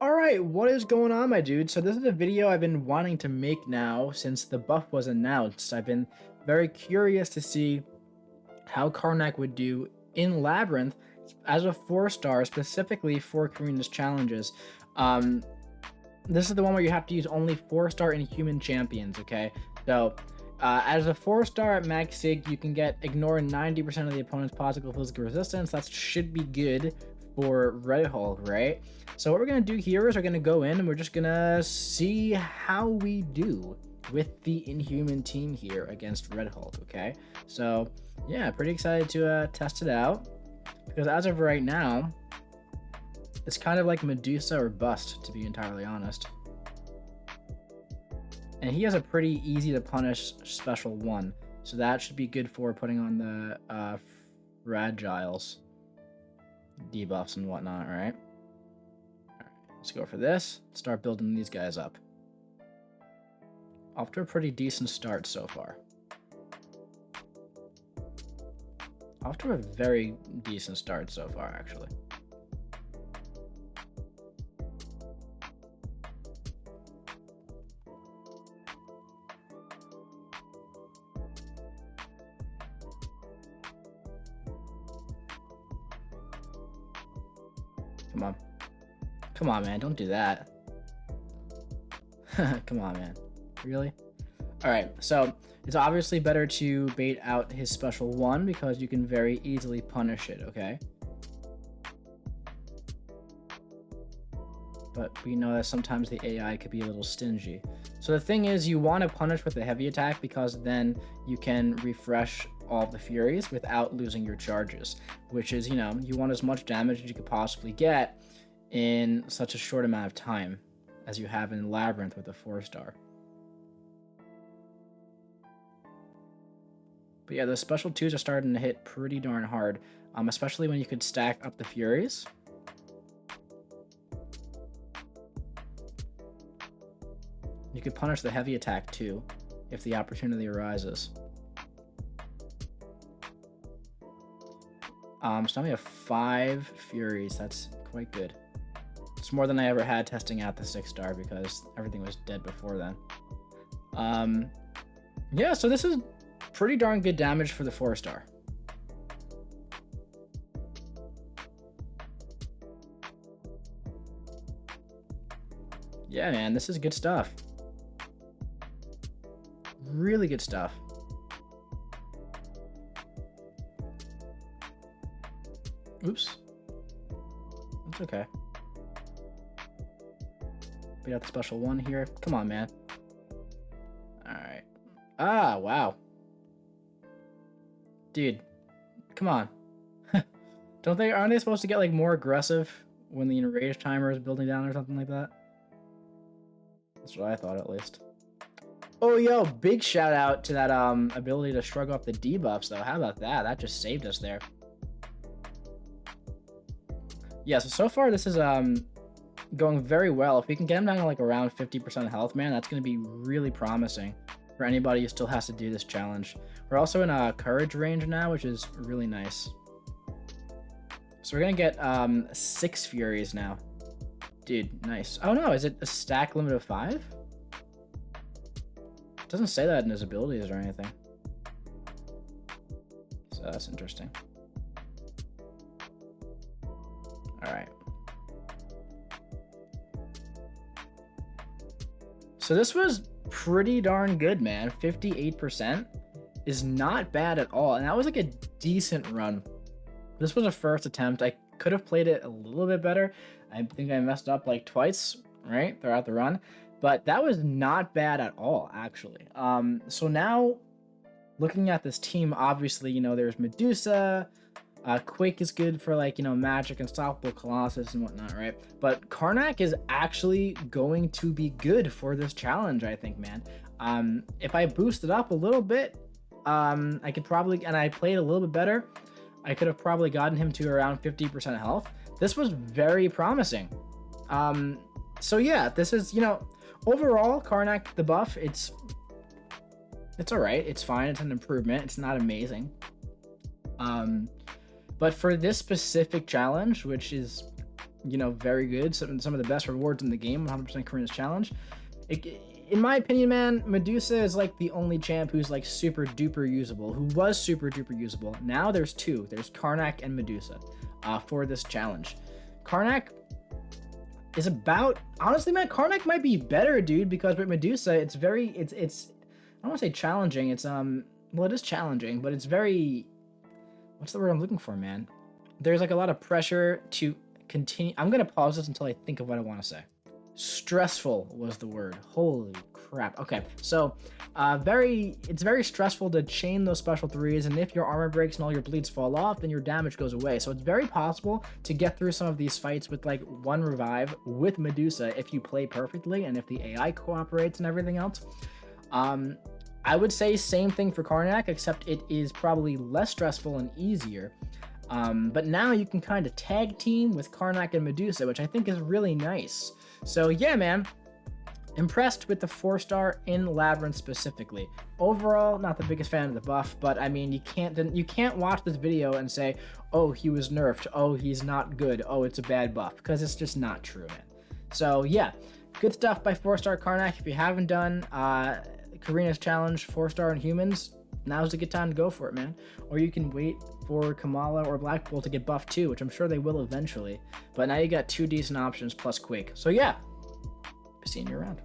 Alright, what is going on, my dude? So this is a video I've been wanting to make now since the buff was announced. I've been very curious to see how Karnak would do in Labyrinth as a 4-star, specifically for Karina's challenges. This is the one where you have to use only 4-star Inhuman champions, okay? So, as a 4-star at Max Sig, you can ignore 90% of the opponent's possible physical resistance. That should be good for Red Hulk, right? So what we're going to do here is we're going to go in and we're just going to see how we do with the Inhuman team here against Red Hulk, okay? So, yeah, pretty excited to test it out, because as of right now, it's kind of like Medusa or bust, to be entirely honest. And he has a pretty easy to punish special one, so that should be good for putting on the Fragiles debuffs and whatnot, right? Alright, let's go for this. Start building these guys up. Off to a pretty decent start so far. Off to a very decent start so far, actually. Come on. Come on, man. Don't do that. Come on, man. Really? Alright, so it's obviously better to bait out his special one because you can very easily punish it, okay? But we know that sometimes the AI could be a little stingy. So the thing is, you want to punish with a heavy attack because then you can refresh all the Furies without losing your charges, which is, you know, you want as much damage as you could possibly get in such a short amount of time as you have in Labyrinth with a 4-star. But yeah, the special 2s are starting to hit pretty darn hard, especially when you could stack up the Furies. You could punish the heavy attack too, if the opportunity arises. So now we have 5 Furies. That's quite good. It's more than I ever had testing out the 6-star because everything was dead before then. Yeah, so this is pretty darn good damage for the 4-star. Yeah, man, this is good stuff. Really good stuff. Oops. That's okay. Beat out the special one here. Come on, man. Alright. Ah, wow. Dude. Come on. Aren't they supposed to get, like, more aggressive when the enrage timer is building down or something like that? That's what I thought, at least. Oh, yo, big shout out to that ability to shrug off the debuffs, though. How about that? That just saved us there. Yeah, so far this is going very well. If we can get him down to like around 50% health, man, that's going to be really promising for anybody who still has to do this challenge. We're also in a courage range now, which is really nice. So we're going to get 6 Furies now. Dude, nice. Oh no, is it a stack limit of 5? It doesn't say that in his abilities or anything. So that's interesting. Alright. So this was pretty darn good, man. 58% is not bad at all. And that was like a decent run. This was a first attempt. I could have played it a little bit better. I think I messed up like twice, right, throughout the run. But that was not bad at all, actually. So now, looking at this team, obviously, you know, there's Medusa. Quake is good for, like, you know, magic, unstoppable Colossus and whatnot, right? But Karnak is actually going to be good for this challenge, I think, man. If I boost it up a little bit, I could probably, and I played a little bit better, I could have probably gotten him to around 50% health. This was very promising. So yeah, this is, you know, overall, Karnak, the buff, it's all right. It's fine. It's an improvement. It's not amazing. But for this specific challenge, which is you know, very good. Some of the best rewards in the game, 100% Karina's challenge. In my opinion, man, Medusa is like the only champ who's like super duper usable, who was super duper usable. Now there's two. There's Karnak and Medusa for this challenge. Karnak is about, honestly, man, Karnak might be better, dude, because with Medusa, it's very, it's I don't want to say challenging. It's well, it is challenging, but it's very, what's the word I'm looking for, man? There's like a lot of pressure to continue. I'm gonna pause this until I think of what I want to say. Stressful was the word. Holy crap. Okay, so it's very stressful to chain those special threes, and if your armor breaks and all your bleeds fall off, then your damage goes away. So it's very possible to get through some of these fights with like one revive with Medusa if you play perfectly and if the AI cooperates and everything else. I would say same thing for Karnak, except it is probably less stressful and easier. But now you can kind of tag team with Karnak and Medusa, which I think is really nice. So yeah, man, impressed with the 4-star in Labyrinth specifically. Overall, not the biggest fan of the buff, but I mean, you can't watch this video and say, oh, he was nerfed, oh, he's not good, oh, it's a bad buff, because it's just not true, man. So yeah, good stuff by 4-star Karnak. If you haven't done Karina's challenge 4-star Inhumans, now's a good time to go for it, man. Or you can wait for Kamala or Blackpool to get buffed too, which I'm sure they will eventually. But now you got two decent options plus Quake. So yeah, seeing you around.